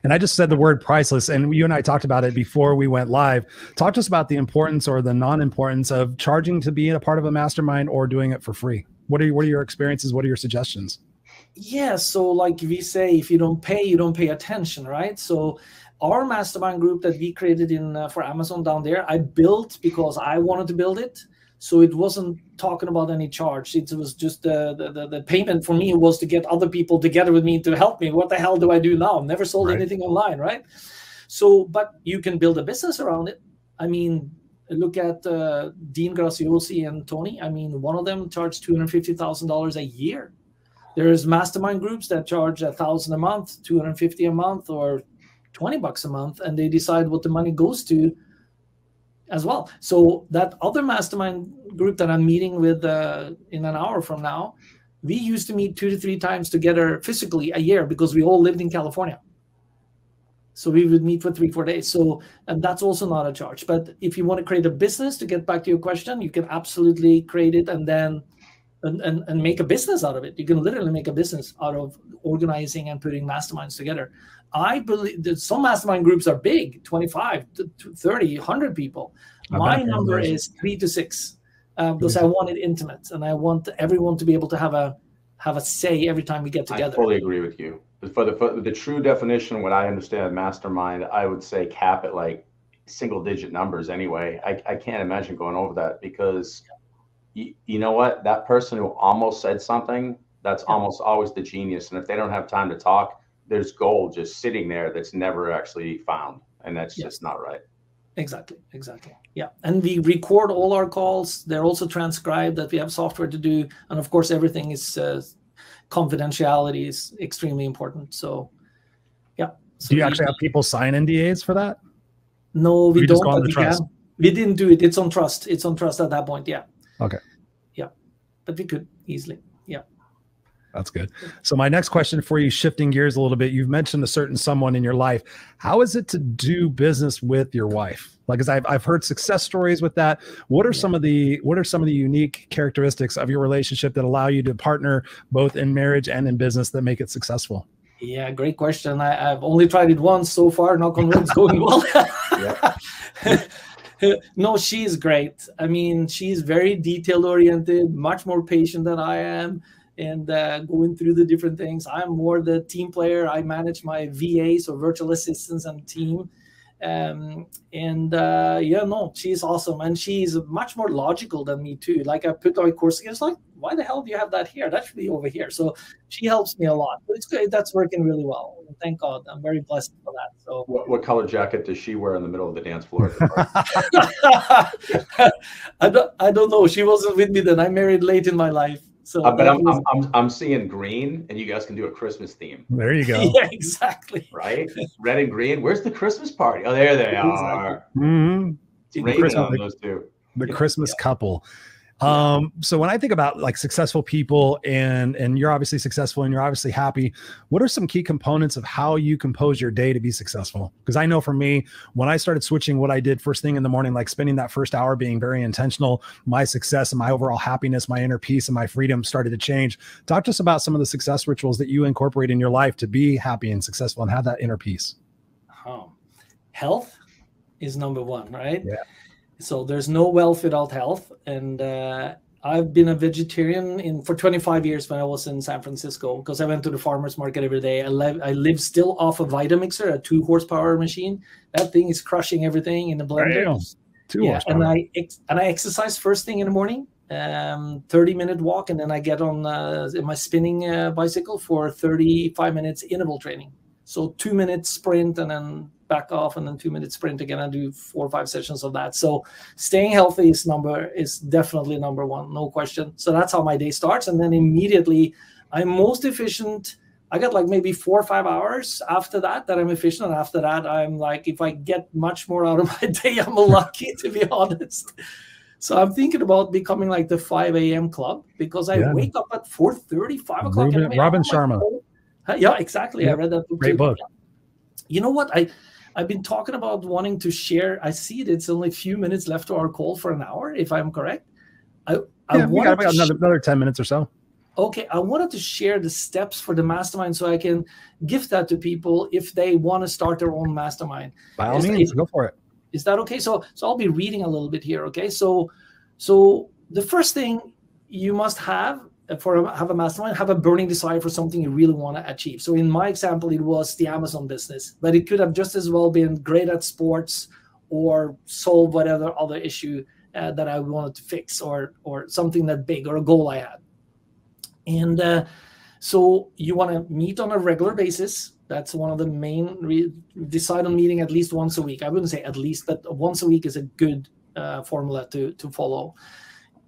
And I just said the word priceless, and you and I talked about it before we went live. Talk to us about the importance or the non-importance of charging to be a part of a mastermind or doing it for free. What are your experiences? What are your suggestions? Yeah, so like we say, if you don't pay, you don't pay attention, right? So our mastermind group that we created for Amazon down there, I built because I wanted to build it. So it wasn't talking about any charge. It was just the payment for me was to get other people together with me to help me. What the hell do I do now? Never sold anything online, right? So, but you can build a business around it. I mean, look at Dean Graziosi and Tony. I mean, one of them charged $250,000 a year. There's mastermind groups that charge $1,000 a month, $250 a month, or $20 a month, and they decide what the money goes to as well. So that other mastermind group that I'm meeting with in an hour from now, we used to meet 2 to 3 times together physically a year because we all lived in California. So we would meet for 3-4 days. So, and that's also not a charge. But if you want to create a business, to get back to your question, you can absolutely create it and then and make a business out of it. You can literally make a business out of organizing and putting masterminds together. I believe that some mastermind groups are big, 25 to 30, 100 people. My number is 3 to 6 because I want it intimate and I want everyone to be able to have a say every time we get together. I fully agree with you. For the true definition, what I understand mastermind, I would say cap it like single digit numbers anyway. I can't imagine going over that because you know what? That person who almost said something, that's almost always the genius. And if they don't have time to talk, there's gold just sitting there that's never actually found. And that's just not right. Exactly. Yeah. And we record all our calls. They're also transcribed, that we have software to do. And of course, everything is confidentiality is extremely important. So, yeah. So do you actually have people sign NDAs for that? No, we don't. But we didn't do it. It's on trust. It's on trust at that point. Yeah. Okay. Yeah. But we could easily. Yeah. That's good. So my next question for you, shifting gears a little bit, you've mentioned a certain someone in your life. How is it to do business with your wife? Like, as I've heard success stories with that. What are some of the unique characteristics of your relationship that allow you to partner both in marriage and in business that make it successful? Yeah, great question. I've only tried it once so far. Knock on wood, it's going well. No, she's great. I mean, she's very detail oriented, much more patient than I am. And going through the different things. I'm more the team player. I manage my VAs or virtual assistants and team. She's awesome. And she's much more logical than me too. Like I put my course, it's like, why the hell do you have that here? That should be over here. So she helps me a lot. But it's good. That's working really well. Thank God. I'm very blessed for that. So what color jacket does she wear in the middle of the dance floor? I don't know. She wasn't with me then. I married late in my life. So but I'm seeing green, and you guys can do a Christmas theme. There you go. Yeah, exactly. Right, red and green. Where's the Christmas party? Oh, there they are. Mm-hmm. It's raining on those two. The Christmas couple. So when I think about like successful people and you're obviously successful and you're obviously happy, what are some key components of how you compose your day to be successful? Because I know for me, when I started switching what I did first thing in the morning, like spending that first hour being very intentional, my success and my overall happiness, my inner peace and my freedom started to change. Talk to us about some of the success rituals that you incorporate in your life to be happy and successful and have that inner peace. Health is number one, right? Yeah. So there's no wealth without health. And I've been a vegetarian for 25 years when I was in San Francisco, because I went to the farmer's market every day. I live still off a Vitamixer, a 2 horsepower machine. That thing is crushing everything in the blender. Damn. 2 horsepower. And I exercise first thing in the morning, 30-minute walk. And then I get on my spinning bicycle for 35 minutes interval training. So 2 minutes sprint and then back off and then 2 minutes sprint again. I do 4 or 5 sessions of that. So staying healthy is definitely number one, no question. So that's how my day starts. And then immediately I'm most efficient. I got like maybe 4 or 5 hours after that I'm efficient. And after that, I'm like, if I get much more out of my day, I'm lucky, to be honest. So I'm thinking about becoming like the 5 a.m. club, because I wake up at 4:30, 5 o'clock. Robin Sharma. Yeah, exactly. Yep. I read that book. Great book. You know what? I've been talking about wanting to share. I see it's only a few minutes left to our call for an hour, if I'm correct. We got another 10 minutes or so. Okay, I wanted to share the steps for the mastermind so I can gift that to people if they want to start their own mastermind. By all means, go for it. Is that okay? So I'll be reading a little bit here, okay? So the first thing you must have a mastermind, have a burning desire for something you really want to achieve. So in my example, it was the Amazon business, but it could have just as well been great at sports or solve whatever other issue that I wanted to fix, or something that big, or a goal I had. And so you want to meet on a regular basis. That's one of the main, decide on meeting at least once a week. I wouldn't say at least, but once a week is a good formula to follow.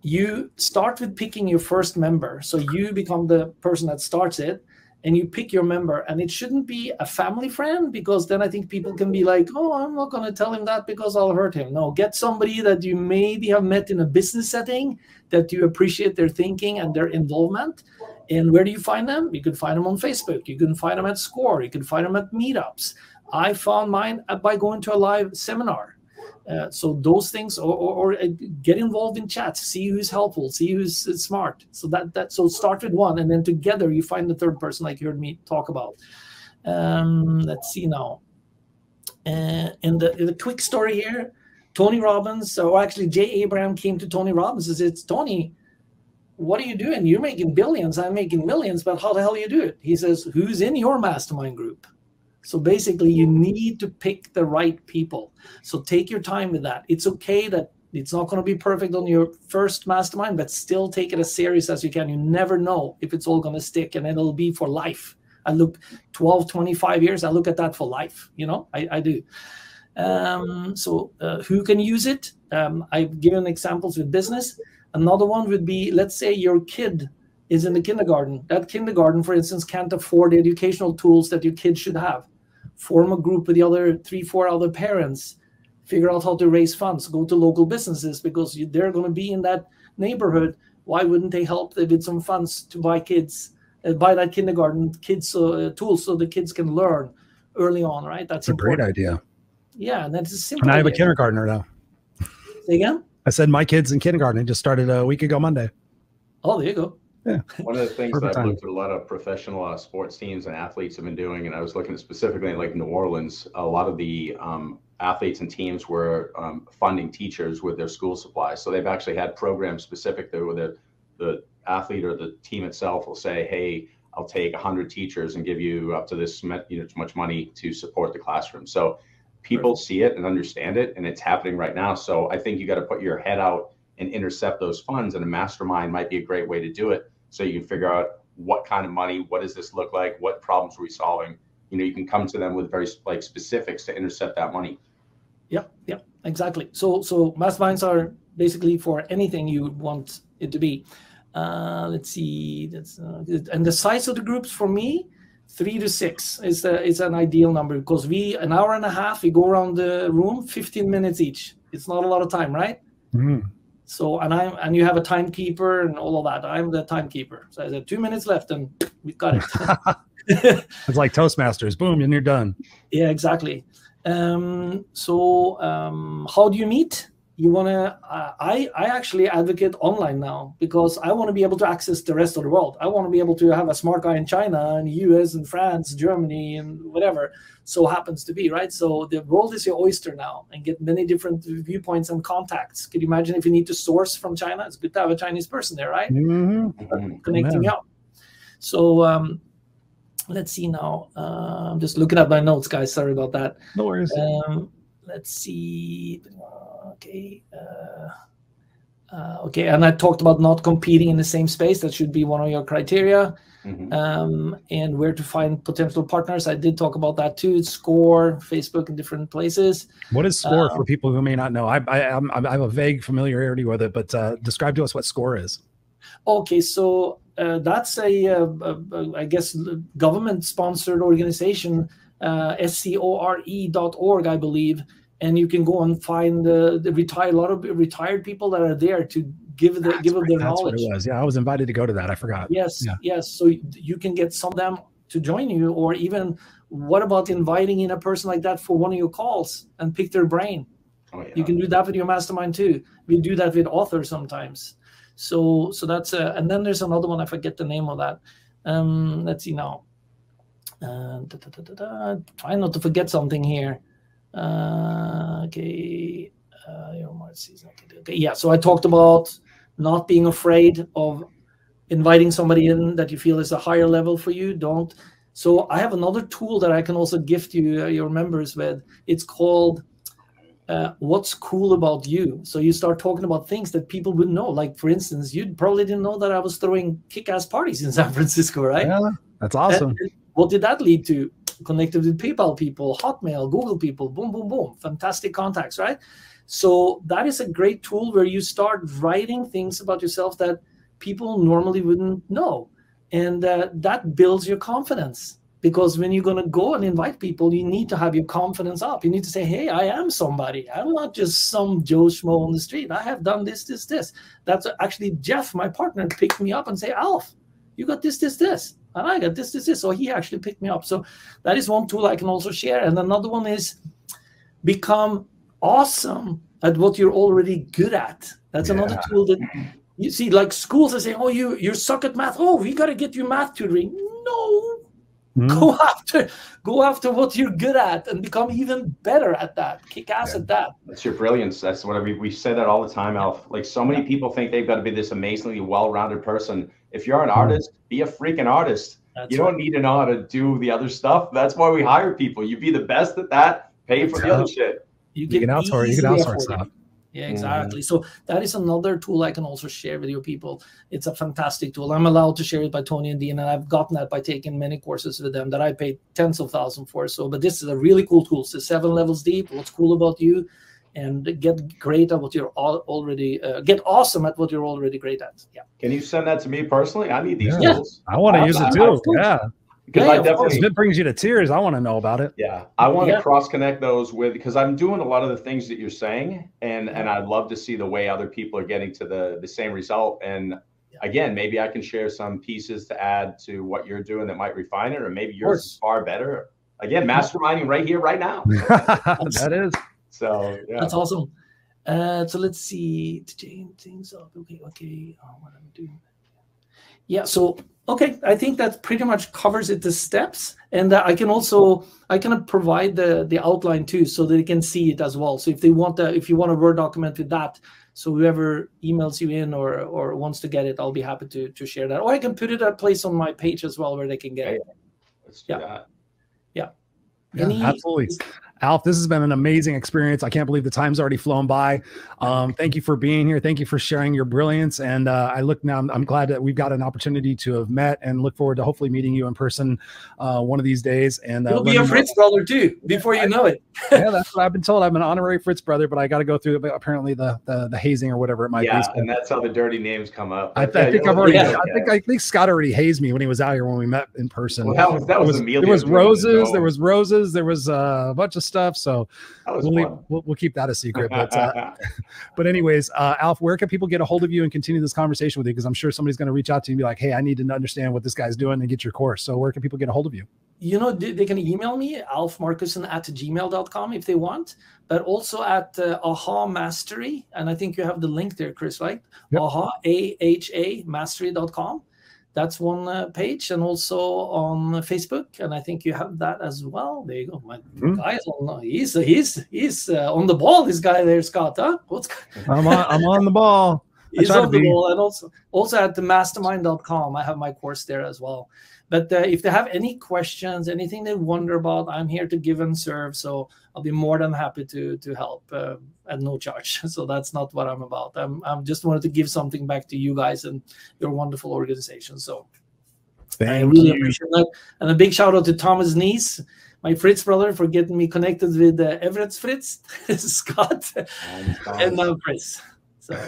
You start with picking your first member. So you become the person that starts it, and you pick your member. And it shouldn't be a family friend, because then I think people can be like, oh, I'm not going to tell him that because I'll hurt him. No, get somebody that you maybe have met in a business setting, that you appreciate their thinking and their involvement. And where do you find them? You can find them on Facebook. You can find them at SCORE. You can find them at meetups. I found mine by going to a live seminar. So those things, or get involved in chats, see who's helpful, see who's smart. So so start with one, and then together you find the third person, like you heard me talk about. Let's see now. And the quick story here, Tony Robbins, or actually Jay Abraham came to Tony Robbins and said, Tony, what are you doing? You're making billions, I'm making millions, but how the hell do you do it? He says, who's in your mastermind group? So basically, you need to pick the right people. So take your time with that. It's okay that it's not going to be perfect on your first mastermind, but still take it as serious as you can. You never know if it's all going to stick, and it'll be for life. I look 12, 25 years, I look at that for life. You know, I do. So who can use it? I've given examples with business. Another one would be, let's say your kid is in the kindergarten. That kindergarten, for instance, can't afford the educational tools that your kid should have. Form a group with the other 3-4 other parents. Figure out how to raise funds. Go to local businesses because they're going to be in that neighborhood. Why wouldn't they help with some funds to buy that kindergarten kids tools so the kids can learn early on, right? That's a great idea. Yeah, and that's a simple. And I have a kindergartner now. Say again? I said my kid's in kindergarten. Just started a week ago Monday. Oh, there you go. Yeah. One of the things that I've looked at a lot of professional sports teams and athletes have been doing, and I was looking at specifically like New Orleans, a lot of the athletes and teams were funding teachers with their school supplies. So they've actually had programs specific there where the athlete or the team itself will say, hey, I'll take 100 teachers and give you up to this much money to support the classroom. So people see it and understand it, and it's happening right now. So I think you got to put your head out and intercept those funds, and a mastermind might be a great way to do it. So you can figure out what kind of money, what does this look like, what problems are we solving? You know, you can come to them with very specifics to intercept that money. Yep, exactly. So masterminds are basically for anything you want it to be. Let's see, and the size of the groups for me, 3 to 6 is an ideal number, because an hour and a half, we go around the room, 15 minutes each. It's not a lot of time, right? Mm-hmm. So, and you have a timekeeper and all of that. I'm the timekeeper. So I said 2 minutes left and we've got it. It's like Toastmasters. Boom, and you're done. Yeah, exactly. How do you meet? You want to, I actually advocate online now, because I want to be able to access the rest of the world. I want to be able to have a smart guy in China and US and France, Germany, and whatever so happens to be, right? So the world is your oyster now, and get many different viewpoints and contacts. Could you imagine if you need to source from China? It's good to have a Chinese person there, right? Mm-hmm. Connecting up. So let's see now. I'm just looking at my notes, guys. Sorry about that. No worries. Let's see. Okay. Okay, and I talked about not competing in the same space. That should be one of your criteria. Mm-hmm. And where to find potential partners. I did talk about that too. Score, Facebook, and different places. What is Score for people who may not know? I have a vague familiarity with it, but describe to us what Score is. Okay, so that's I guess, government-sponsored organization, SCORE.org, I believe. And you can go and find a lot of retired people that are there to give them their knowledge. That's what it was. Yeah, I was invited to go to that. I forgot. Yes, yes. So you can get some of them to join you, or even what about inviting in a person like that for one of your calls and pick their brain? Oh, yeah. You can do that with your mastermind too. We do that with authors sometimes. So that's and then there's another one. I forget the name of that. Let's see now. Try not to forget something here. Okay. Yeah. So I talked about not being afraid of inviting somebody in that you feel is a higher level for you. Don't. So I have another tool that I can also gift you, your members with. It's called What's Cool About You. So you start talking about things that people would know. Like, for instance, you probably didn't know that I was throwing kick-ass parties in San Francisco, right? Yeah, that's awesome. And what did that lead to? Connected with PayPal people, Hotmail, Google people, boom, boom, boom. Fantastic contacts, right? So that is a great tool where you start writing things about yourself that people normally wouldn't know. And that builds your confidence. Because when you're going to go and invite people, you need to have your confidence up. You need to say, hey, I am somebody. I'm not just some Joe Schmo on the street. I have done this, this, this. That's actually Jeff, my partner, picked me up and say, Alf, you got this, this, this. and I got this. So he actually picked me up. So that is one tool I can also share. And another one is become awesome at what you're already good at. That's another tool that you see, like schools are saying, oh, you suck at math. Oh, we got to get you math tutoring. No. Go after what you're good at and become even better at that. Kick ass at that. That's your brilliance. That's what we say that all the time, Alf. Like so many people think they've got to be this amazingly well-rounded person. If you're an artist, be a freaking artist. You don't need to know how to do the other stuff. That's why we hire people. You be the best at that. Pay for the other shit. You can outsource stuff. Yeah, exactly. So that is another tool I can also share with you people. It's a fantastic tool. I'm allowed to share it by Tony and Dean, and I've gotten that by taking many courses with them that I paid tens of thousands for. So, but this is a really cool tool. So 7 levels deep. What's cool about you, and get great at what you're already get awesome at what you're already great at. Yeah. Can you send that to me personally? I need these tools. I want to use it too. Yeah. Because I definitely, if it brings you to tears, I want to know about it. Yeah, I want to cross connect those with, because I'm doing a lot of the things that you're saying, and I'd love to see the way other people are getting to the same result. And again, maybe I can share some pieces to add to what you're doing that might refine it, or maybe yours is far better. Again, masterminding right here, right now. That is. So that's awesome. So let's see to change things up. Okay. Oh, what I'm doing. Yeah. So. Okay, I think that pretty much covers it, the steps, and I can provide the outline too, so that they can see it as well. So if you want a Word document with that, so whoever emails you in or wants to get it, I'll be happy to share that. Or I can put it at place on my page as well, where they can get it. Let's do that. Yeah. Absolutely. Alf, this has been an amazing experience. I can't believe the time's already flown by. Thank you for being here. Thank you for sharing your brilliance. And I'm glad that we've got an opportunity to have met, and look forward to hopefully meeting you in person one of these days. And you'll be a Fritz brother too, before you know it. Yeah, that's what I've been told. I'm an honorary Fritz brother, but I got to go through apparently the hazing or whatever it might be. Yeah, and that's how the dirty names come up. I think Scott already hazed me when he was out here when we met in person. Well, that was there was roses. There was roses. There was a bunch of stuff. So we'll keep that a secret. But anyways, Alf, where can people get a hold of you and continue this conversation with you? Because I'm sure somebody's going to reach out to you and be like, hey, I need to understand what this guy's doing and get your course. So where can people get a hold of you? They can email me, alfmarcussen@gmail.com if they want, but also at AhaMastery. And I think you have the link there, Chris, right? Yep. AhaMastery.com. That's one page, and also on Facebook, and I think you have that as well. There you go. My guy is he's on the ball. This guy there, Scott. Huh? I'm on the ball. He's on the ball, and also at the mastermind.com. I have my course there as well. But if they have any questions, anything they wonder about, I'm here to give and serve. So I'll be more than happy to help at no charge. So that's not what I'm about. I'm just wanted to give something back to you guys and your wonderful organization. So I really appreciate that. And a big shout out to Thomas Niece, my Fritz brother, for getting me connected with Everett's Fritz, Scott, and Chris. So.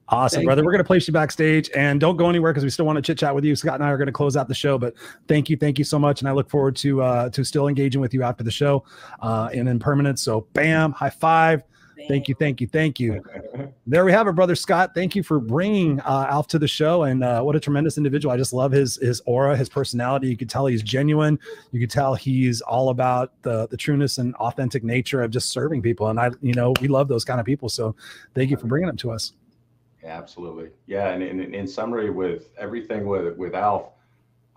Awesome, brother. We're going to place you backstage, and don't go anywhere because we still want to chit chat with you. Scott and I are going to close out the show, but thank you so much. And I look forward to still engaging with you after the show and in permanence. So bam, high five. Thank you. There we have it, brother Scott. Thank you for bringing Alf to the show, and what a tremendous individual. I just love his aura, his personality. You could tell he's genuine. You could tell he's all about the trueness and authentic nature of just serving people. And we love those kind of people. So thank you for bringing them to us. Yeah, absolutely. Yeah. And in summary, with everything with Alf,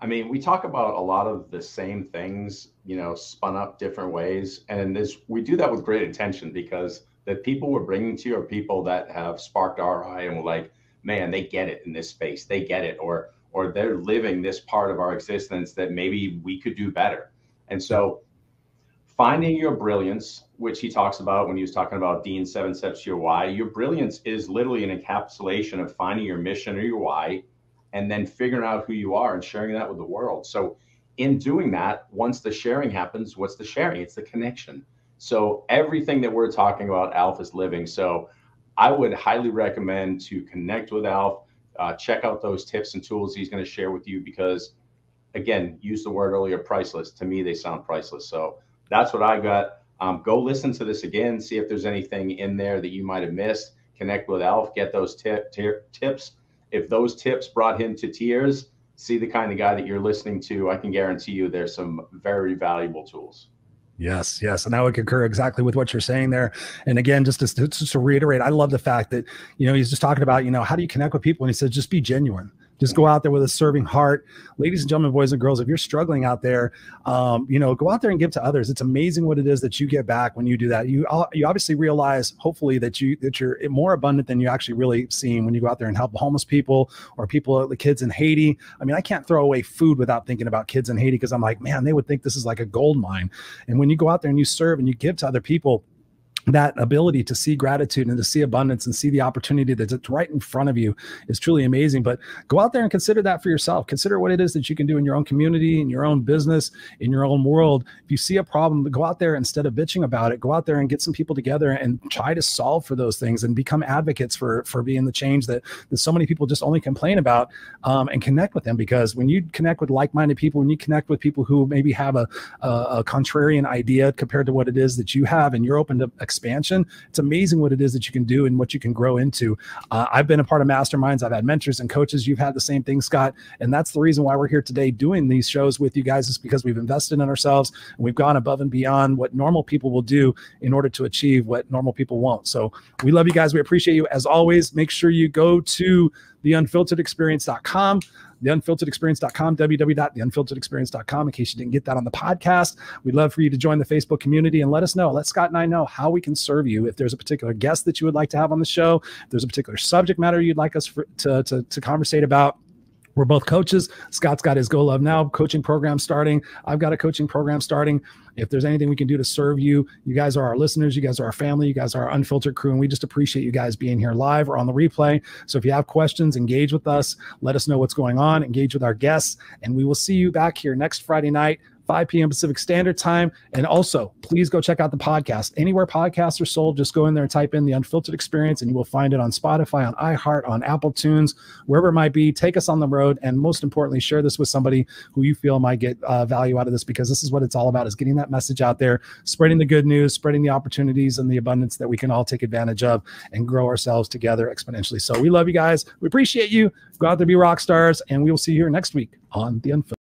I mean, we talk about a lot of the same things, spun up different ways. And we do that with great intention, because the people we're bringing to you are people that have sparked our eye, and we're like, man, they get it in this space. They get it, or they're living this part of our existence that maybe we could do better. And so finding your brilliance, which he talks about when he was talking about Dean's 7 steps to your why, your brilliance is literally an encapsulation of finding your mission or your why, and then figuring out who you are and sharing that with the world. So in doing that, once the sharing happens, what's the sharing? It's the connection. So everything that we're talking about, Alf is living. So I would highly recommend to connect with Alf, check out those tips and tools he's going to share with you, because again, use the word earlier, priceless. To me, they sound priceless. So that's what I got. Go listen to this again, see if there's anything in there that you might have missed. Connect with Alf, get those tips. If those tips brought him to tears, see the kind of guy that you're listening to, I can guarantee you there's some very valuable tools. Yes, yes. And I would concur exactly with what you're saying there. And again, just to reiterate, I love the fact that, he's just talking about, how do you connect with people? And he says, just be genuine. Just go out there with a serving heart. Ladies and gentlemen, boys and girls, if you're struggling out there, go out there and give to others. It's amazing what it is that you get back when you do that. You obviously realize, hopefully, that you're more abundant than you actually really seem when you go out there and help homeless people or the kids in Haiti. I mean, I can't throw away food without thinking about kids in Haiti, because I'm like, man, they would think this is like a gold mine. And when you go out there and you serve and you give to other people, that ability to see gratitude and to see abundance and see the opportunity that's right in front of you is truly amazing. But go out there and consider that for yourself. Consider what it is that you can do in your own community, in your own business, in your own world. If you see a problem, go out there, instead of bitching about it, go out there and get some people together and try to solve for those things and become advocates for being the change that so many people just only complain about, and connect with them. Because when you connect with like-minded people, when you connect with people who maybe have a contrarian idea compared to what it is that you have, and you're open to expansion, it's amazing what it is that you can do and what you can grow into. I've been a part of masterminds. I've had mentors and coaches. You've had the same thing, Scott. And that's the reason why we're here today doing these shows with you guys, is because we've invested in ourselves and we've gone above and beyond what normal people will do in order to achieve what normal people won't. So we love you guys. We appreciate you. As always, make sure you go to theunfilteredexperience.com. theunfilteredexperience.com, www.theunfilteredexperience.com, in case you didn't get that on the podcast. We'd love for you to join the Facebook community and let us know. Let Scott and I know how we can serve you. If there's a particular guest that you would like to have on the show, if there's a particular subject matter you'd like us to conversate about. We're both coaches. Scott's got his Go Love Now coaching program starting. I've got a coaching program starting. If there's anything we can do to serve you, you guys are our listeners. You guys are our family. You guys are our Unfiltered crew. And we just appreciate you guys being here live or on the replay. So if you have questions, engage with us. Let us know what's going on. Engage with our guests. And we will see you back here next Friday night, 5 p.m. Pacific Standard Time. And also, please go check out the podcast. Anywhere podcasts are sold, just go in there and type in The Unfiltered Experience, and you will find it on Spotify, on iHeart, on Apple Tunes, wherever it might be. Take us on the road, and most importantly, share this with somebody who you feel might get value out of this, because this is what it's all about, is getting that message out there, spreading the good news, spreading the opportunities and the abundance that we can all take advantage of and grow ourselves together exponentially. So we love you guys. We appreciate you. Go out there, be rock stars, and we will see you here next week on The Unfiltered.